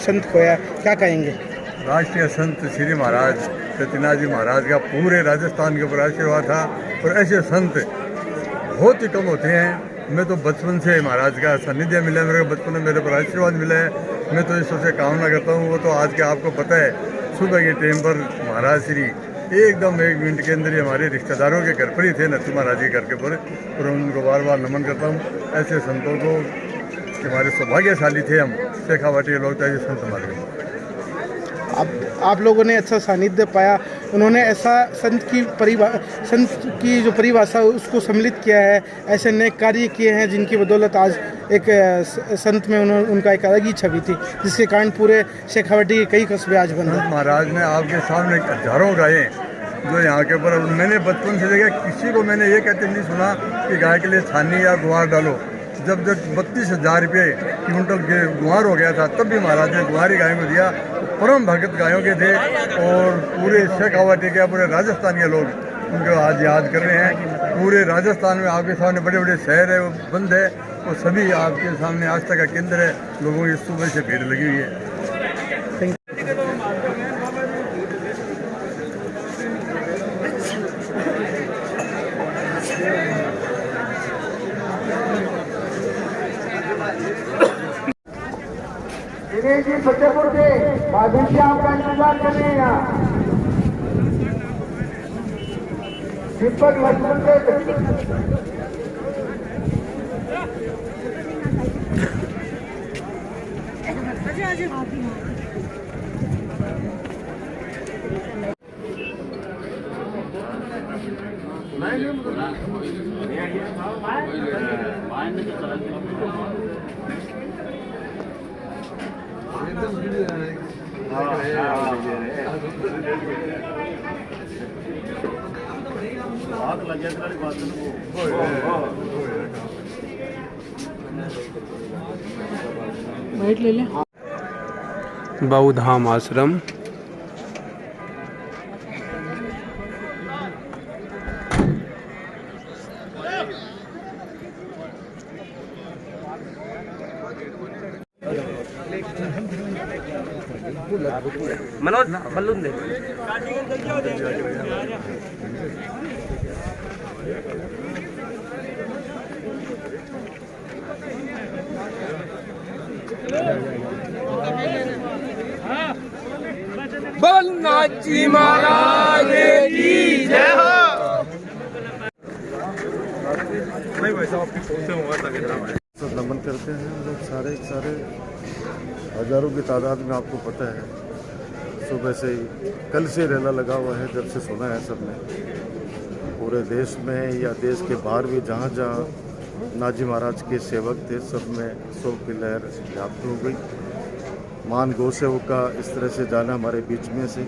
संत खोया, क्या कहेंगे? राष्ट्रीय संत श्री महाराज सत्यनाथ जी महाराज का पूरे राजस्थान के ऊपर आशीर्वाद था और ऐसे संत बहुत ही कम होते हैं। मैं तो बचपन से महाराज का सानिध्य मिला है, मेरे बचपन में मेरे पर आशीर्वाद मिला है। मैं तो ईश्वर से कामना करता हूँ। वो तो आज के आपको पता है, सुबह के टाइम पर महाराज श्री एकदम 1 मिनट के अंदर ही हमारे रिश्तेदारों के घर पर ही थे, नरसिम्हा महाराज के घर के पर, और उनको बार बार नमन करता हूँ। ऐसे संतों को हमारे सौभाग्यशाली थे हम, शेखावाटी के लोग थे संत हमारे। आप लोगों ने अच्छा सानिध्य पाया, उन्होंने ऐसा संत की जो परिभाषा उसको सम्मिलित किया है, ऐसे नेक कार्य किए हैं जिनकी बदौलत आज एक संत में उनका एक अलग ही छवि थी, जिसके कारण पूरे शेखावाटी के कई कस्बे आज बन गए। महाराज ने आपके सामने हजारों गायें जो यहाँ के ऊपर, मैंने बचपन से देखा, किसी को मैंने ये कहते नहीं सुना कि गाय के लिए छानी या गुआर डालो। जब 32,000 रुपये क्विंटल गुआर हो गया था, तब भी महाराज ने गुआरी गायों को दिया। परम भगत गायों के थे और पूरे शेखावाटी के पूरे राजस्थान के लोग उनको आज याद कर रहे हैं। पूरे राजस्थान में आपके सामने बड़े बड़े शहर है, वो बंद है, वो सभी आपके सामने आस्था का केंद्र है। लोगों की सुबह से भीड़ लगी हुई है। दिनेश जी फतेहपुर के माधुरी जी आपका इंतजार कर रहे हैं यहाँ। दीपक लक्ष्मण के ले ले। बौधाम आश्रम मनोज बल्लून दे। बलनाथ जी महाराज की जय हो। नमन करते हैं हम लोग सारे हजारों की तादाद में। आपको पता है, सुबह से ही कल से रेला लगा हुआ है, जब से सुना है सबने। पूरे देश में या देश के बाहर भी जहाँ जहाँ नाजी महाराज के सेवक थे, सब में शोक की लहर व्याप्त हो गई। मान गौ सेवक का इस तरह से जाना हमारे बीच में से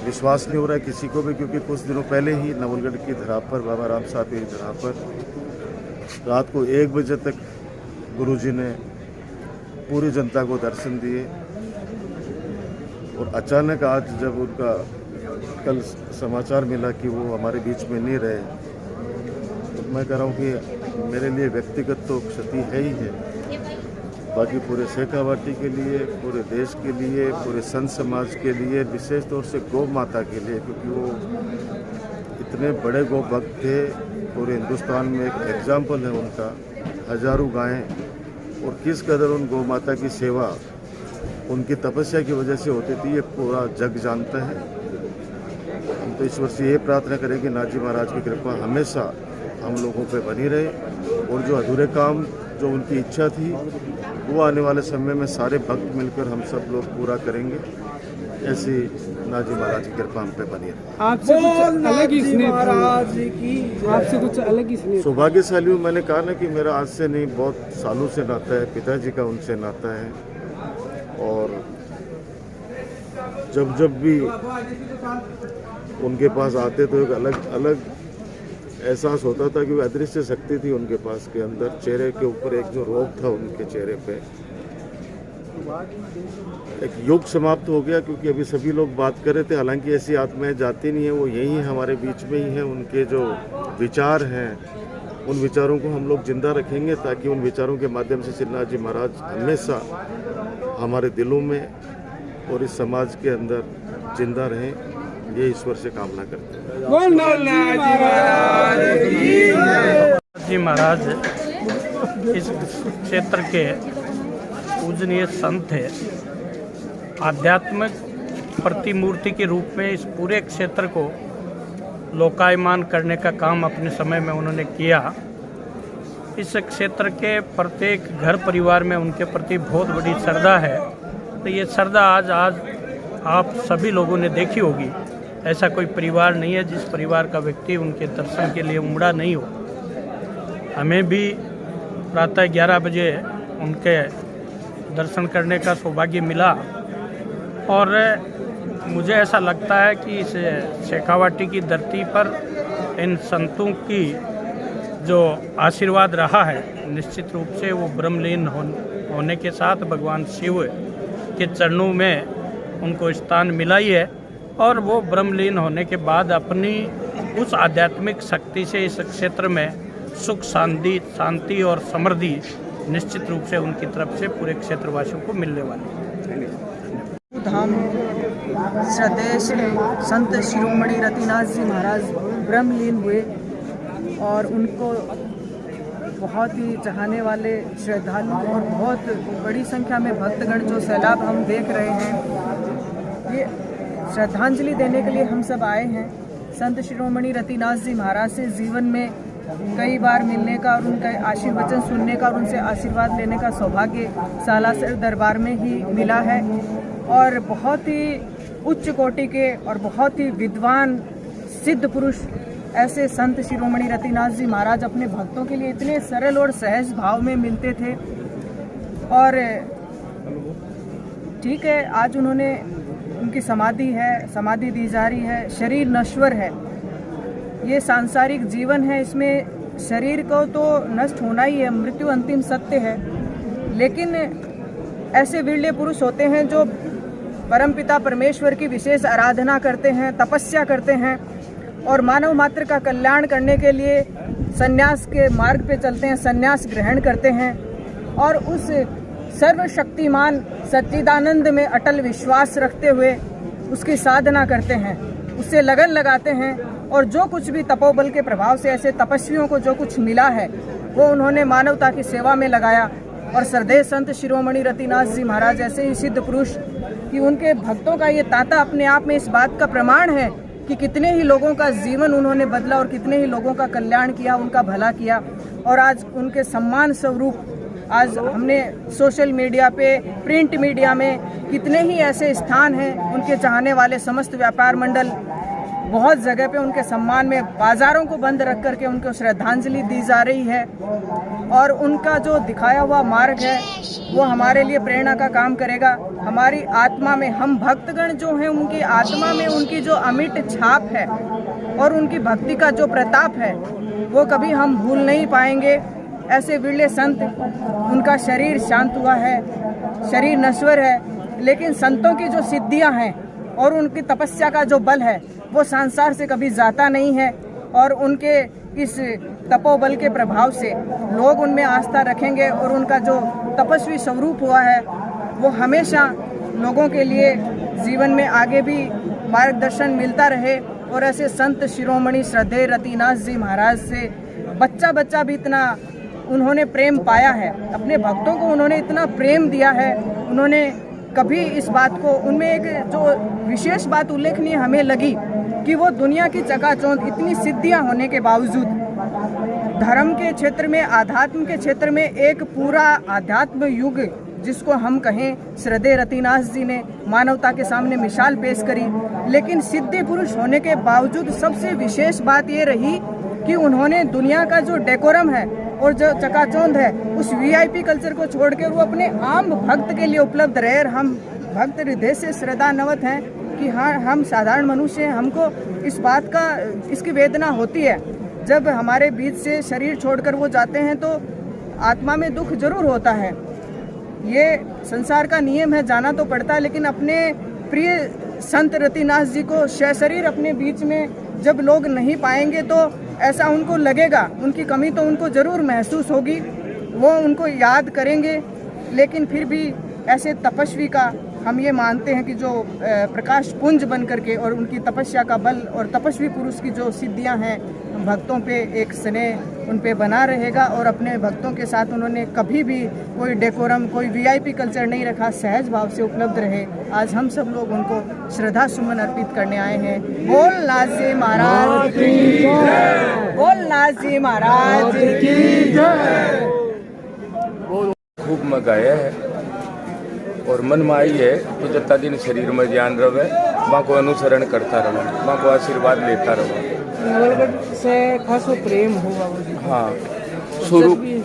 विश्वास नहीं हो रहा है किसी को भी, क्योंकि कुछ दिनों पहले ही नवलगढ़ की धरा पर, बाबा राम साहब की धरा पर रात को 1 बजे तक गुरुजी ने पूरी जनता को दर्शन दिए। और अचानक आज जब उनका कल समाचार मिला कि वो हमारे बीच में नहीं रहे, तो मैं कह रहा हूँ कि मेरे लिए व्यक्तिगत तो क्षति है ही है, बाकी पूरे शेखावाटी के लिए, पूरे देश के लिए, पूरे संत समाज के लिए, विशेष तौर से गौ माता के लिए, क्योंकि वो इतने बड़े गौ भक्त थे। पूरे हिंदुस्तान में एक एग्जाम्पल है उनका, हजारों गायें, और किस कदर उन गौ माता की सेवा उनकी तपस्या की वजह से होती थी, ये पूरा जग जानता है। हम तो ईश्वर से ये प्रार्थना करें कि नाजी महाराज की कृपा हमेशा हम लोगों पे बनी रहे, और जो अधूरे काम जो उनकी इच्छा थी वो आने वाले समय में सारे भक्त मिलकर हम सब लोग पूरा करेंगे। ऐसी नाजी महाराज की कृपा हम पे बनी रहे। आपसे कुछ अलग ही स्नेह, आपसे कुछ अलग ही स्नेह। सौभाग्यशाली हूँ, मैंने कहा ना कि मेरा आज से नहीं, बहुत सालों से नाता है, पिताजी का उनसे नाता है। और जब भी उनके पास आते तो एक अलग एहसास होता था कि वो अदृश्य शक्ति थी उनके पास के अंदर। चेहरे के ऊपर एक जो रोग था उनके चेहरे पे, एक युग समाप्त हो गया, क्योंकि अभी सभी लोग बात कर रहे थे। हालांकि ऐसी आत्माएं जाती नहीं है, वो यही है, हमारे बीच में ही है। उनके जो विचार हैं उन विचारों को हम लोग जिंदा रखेंगे, ताकि उन विचारों के माध्यम से श्रीनाथ जी महाराज हमेशा हमारे दिलों में और इस समाज के अंदर जिंदा रहें, ये ईश्वर से कामना करते हैं। जी महाराज इस क्षेत्र के पूजनीय संत है। आध्यात्मिक प्रतिमूर्ति के रूप में इस पूरे क्षेत्र को लोकायमान करने का काम अपने समय में उन्होंने किया। इस क्षेत्र के प्रत्येक घर परिवार में उनके प्रति बहुत बड़ी श्रद्धा है। तो ये श्रद्धा आज आप सभी लोगों ने देखी होगी। ऐसा कोई परिवार नहीं है जिस परिवार का व्यक्ति उनके दर्शन के लिए उमड़ा नहीं हो। हमें भी प्रातः 11 बजे उनके दर्शन करने का सौभाग्य मिला और मुझे ऐसा लगता है कि इस शेखावाटी की धरती पर इन संतों की जो आशीर्वाद रहा है, निश्चित रूप से वो ब्रह्मलीन होने के साथ भगवान शिव के चरणों में उनको स्थान मिला ही है। और वो ब्रह्मलीन होने के बाद अपनी उस आध्यात्मिक शक्ति से इस क्षेत्र में सुख शांति और समृद्धि निश्चित रूप से उनकी तरफ से पूरे क्षेत्रवासियों को मिलने वाली है। धाम श्रद्धेय श्री संत शिरोमणि रतिनाथ जी महाराज ब्रह्मलीन हुए और उनको बहुत ही चाहने वाले श्रद्धालु और बहुत बड़ी संख्या में भक्तगण जो सैलाब हम देख रहे हैं, ये श्रद्धांजलि देने के लिए हम सब आए हैं। संत शिरोमणि रतिनाथ जी महाराज से जीवन में कई बार मिलने का और उनका आशीर्वचन सुनने का और उनसे आशीर्वाद लेने का सौभाग्य सालासर दरबार में ही मिला है। और बहुत ही उच्च कोटि के और बहुत ही विद्वान सिद्ध पुरुष ऐसे संत शिरोमणि रतिनाथ जी महाराज अपने भक्तों के लिए इतने सरल और सहज भाव में मिलते थे। और ठीक है, आज उन्होंने उनकी समाधि दी जा रही है। शरीर नश्वर है, ये सांसारिक जीवन है, इसमें शरीर को तो नष्ट होना ही है, मृत्यु अंतिम सत्य है। लेकिन ऐसे विरले पुरुष होते हैं जो परमपिता परमेश्वर की विशेष आराधना करते हैं, तपस्या करते हैं और मानव मात्र का कल्याण करने के लिए संन्यास के मार्ग पे चलते हैं, संन्यास ग्रहण करते हैं और उस सर्वशक्तिमान सच्चिदानंद में अटल विश्वास रखते हुए उसकी साधना करते हैं, उससे लगन लगाते हैं। और जो कुछ भी तपोबल के प्रभाव से ऐसे तपस्वियों को जो कुछ मिला है वो उन्होंने मानवता की सेवा में लगाया। और श्रद्धेय संत शिरोमणि रतिनाथ जी महाराज ऐसे ही सिद्ध पुरुष कि उनके भक्तों का ये तांता अपने आप में इस बात का प्रमाण है कि कितने ही लोगों का जीवन उन्होंने बदला और कितने ही लोगों का कल्याण किया, उनका भला किया। और आज उनके सम्मान स्वरूप आज हमने सोशल मीडिया पे, प्रिंट मीडिया में कितने ही ऐसे स्थान हैं, उनके चाहने वाले समस्त व्यापार मंडल बहुत जगह पे उनके सम्मान में बाज़ारों को बंद रख करके उनको श्रद्धांजलि दी जा रही है। और उनका जो दिखाया हुआ मार्ग है वो हमारे लिए प्रेरणा का काम करेगा। हमारी आत्मा में, हम भक्तगण जो हैं उनकी आत्मा में उनकी जो अमिट छाप है और उनकी भक्ति का जो प्रताप है वो कभी हम भूल नहीं पाएंगे। ऐसे विरले संत, उनका शरीर शांत हुआ है, शरीर नश्वर है, लेकिन संतों की जो सिद्धियां हैं और उनकी तपस्या का जो बल है वो संसार से कभी जाता नहीं है। और उनके इस तपोबल के प्रभाव से लोग उनमें आस्था रखेंगे और उनका जो तपस्वी स्वरूप हुआ है वो हमेशा लोगों के लिए जीवन में आगे भी मार्गदर्शन मिलता रहे। और ऐसे संत शिरोमणि श्रद्धेय रतिनाथ जी महाराज से बच्चा भी इतना उन्होंने प्रेम पाया है, अपने भक्तों को उन्होंने इतना प्रेम दिया है। उन्होंने कभी इस बात को, उनमें एक जो विशेष बात उल्लेखनीय हमें लगी कि वो दुनिया की चकाचौंध इतनी सिद्धियां होने के बावजूद धर्म के क्षेत्र में, आध्यात्म के क्षेत्र में एक पूरा आध्यात्म युग जिसको हम कहें, श्रद्धेय रतिनाथ जी ने मानवता के सामने मिसाल पेश करी। लेकिन सिद्धि पुरुष होने के बावजूद सबसे विशेष बात ये रही कि उन्होंने दुनिया का जो डेकोरम है और जो चकाचौंध है उस वीआईपी कल्चर को छोड़ के वो अपने आम भक्त के लिए उपलब्ध रहे। हम भक्त हृदय से श्रद्धान्वित हैं कि हाँ, हम साधारण मनुष्य हैं, हमको इस बात का इसकी वेदना होती है। जब हमारे बीच से शरीर छोड़कर वो जाते हैं तो आत्मा में दुख जरूर होता है। ये संसार का नियम है, जाना तो पड़ता है, लेकिन अपने प्रिय संत रतिनाथ जी को सशरीर अपने बीच में जब लोग नहीं पाएंगे तो ऐसा उनको लगेगा, उनकी कमी तो उनको ज़रूर महसूस होगी, वो उनको याद करेंगे। लेकिन फिर भी ऐसे तपस्वी का हम ये मानते हैं कि जो प्रकाश पुंज बन करके और उनकी तपस्या का बल और तपस्वी पुरुष की जो सिद्धियां हैं, भक्तों पे एक स्नेह उन पे बना रहेगा। और अपने भक्तों के साथ उन्होंने कभी भी कोई डेकोरम, कोई वीआईपी कल्चर नहीं रखा, सहज भाव से उपलब्ध रहे। आज हम सब लोग उनको श्रद्धा सुमन अर्पित करने आए हैं। बोल नाथ जी महाराज की जय, बोल नाथ जी महाराज की जय। खूब मजा आया है और मन में आई है तो जत्ता दिन शरीर में ध्यान रहे, माँ को अनुसरण करता रहो, माँ को आशीर्वाद लेता रहो। नवलगढ़ से खासो प्रेम हो बाबूजी। हाँ,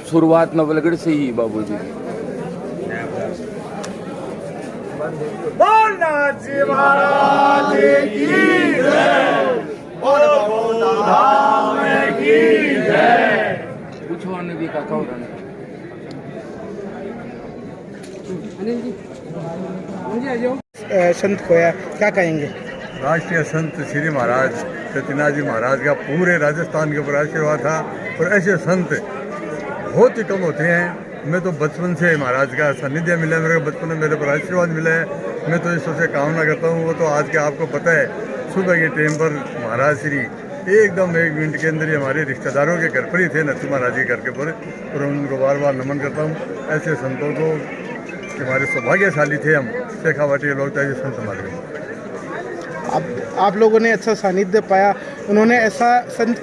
शुरुआत नवलगढ़ से ही बाबूजी। पूछो आने भी काका हो रहा संत खोया, क्या कहेंगे? राष्ट्रीय संत श्री महाराज रतिनाथ जी महाराज का पूरे राजस्थान के ऊपर आशीर्वाद था और ऐसे संत बहुत ही कम होते हैं। मैं तो बचपन से महाराज का सानिध्य मिला है, मेरे को बचपन में मेरे पर आशीर्वाद मिला है। मैं तो ईश्वर से कामना करता हूँ। वो तो आज के आपको पता है, सुबह के टाइम पर महाराज श्री एकदम 1 मिनट के अंदर ही हमारे रिश्तेदारों के घर पर ही थे, नरसिम्हा महाराज के घर के पर, और उनको बार बार नमन करता हूँ। ऐसे संतों को हमारे सौभाग्यशाली थे हम, शेखावाटी के लोग थे संत हमारे। आप लोगों ने अच्छा सानिध्य पाया, उन्होंने ऐसा संत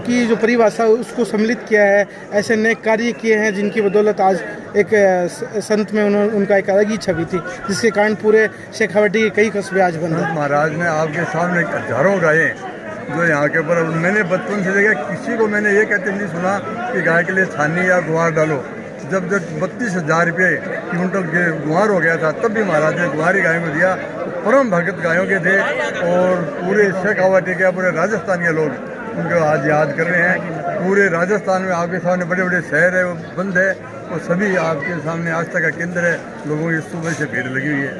की जो परिभाषा उसको सम्मिलित किया है, ऐसे नेक कार्य किए हैं जिनकी बदौलत आज एक संत में उनका एक अलग ही छवि थी, जिसके कारण पूरे शेखावाटी के कई कस्बे आज बन रहे। महाराज ने आपके सामने हजारों गायें जो यहाँ के ऊपर, मैंने बचपन से देखा, किसी को मैंने ये कहते नहीं सुना कि गाय के लिए छानी या गुआर डालो। जब 32,000 रुपये क्विंटल के गुआर हो गया था, तब भी महाराज ने गुआरी गायों को दिया। परम भगत गायों के थे और पूरे शेखावाटी के, पूरे राजस्थान के लोग उनको आज याद कर रहे हैं। पूरे राजस्थान में आपके सामने बड़े बड़े शहर है वो बंद है, और सभी आपके सामने आस्था का केंद्र है। लोगों की सुबह से भीड़ लगी हुई है।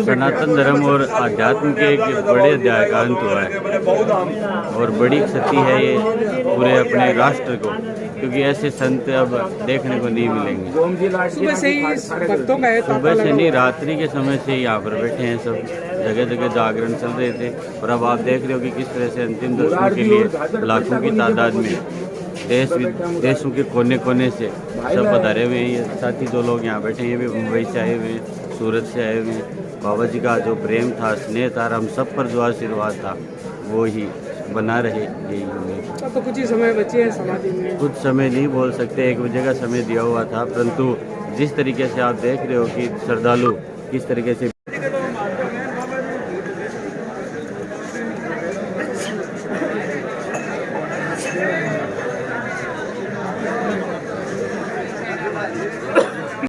सनातन धर्म और आध्यात्म के एक बड़े अध्याय का अंत हुआ है और बड़ी क्षति है ये पूरे अपने राष्ट्र को, क्योंकि ऐसे संत अब देखने को नहीं मिलेंगे। सुबह से ही भक्तों का सुबह से नहीं, रात्रि के समय से यहाँ पर बैठे हैं, सब जगह जगह जागरण चल रहे थे। और अब आप देख रहे हो कि किस तरह से अंतिम दर्शन के लिए लाखों की तादाद में देशों के कोने कोने से सब पधारे हुए हैं। ये साथी जो लोग यहाँ बैठे हैं, ये भी मुंबई से आए हुए हैं, सूरत से आए हुए हैं। बाबा जी का जो प्रेम था, स्नेह था, हम सब पर जो आशीर्वाद था वो ही बना रहे, यही उम्मीद। तो कुछ ही समय बचे हैं समाधि में। कुछ समय नहीं बोल सकते, 1 बजे का समय दिया हुआ था, परंतु जिस तरीके से आप देख रहे हो कि श्रद्धालु किस तरीके से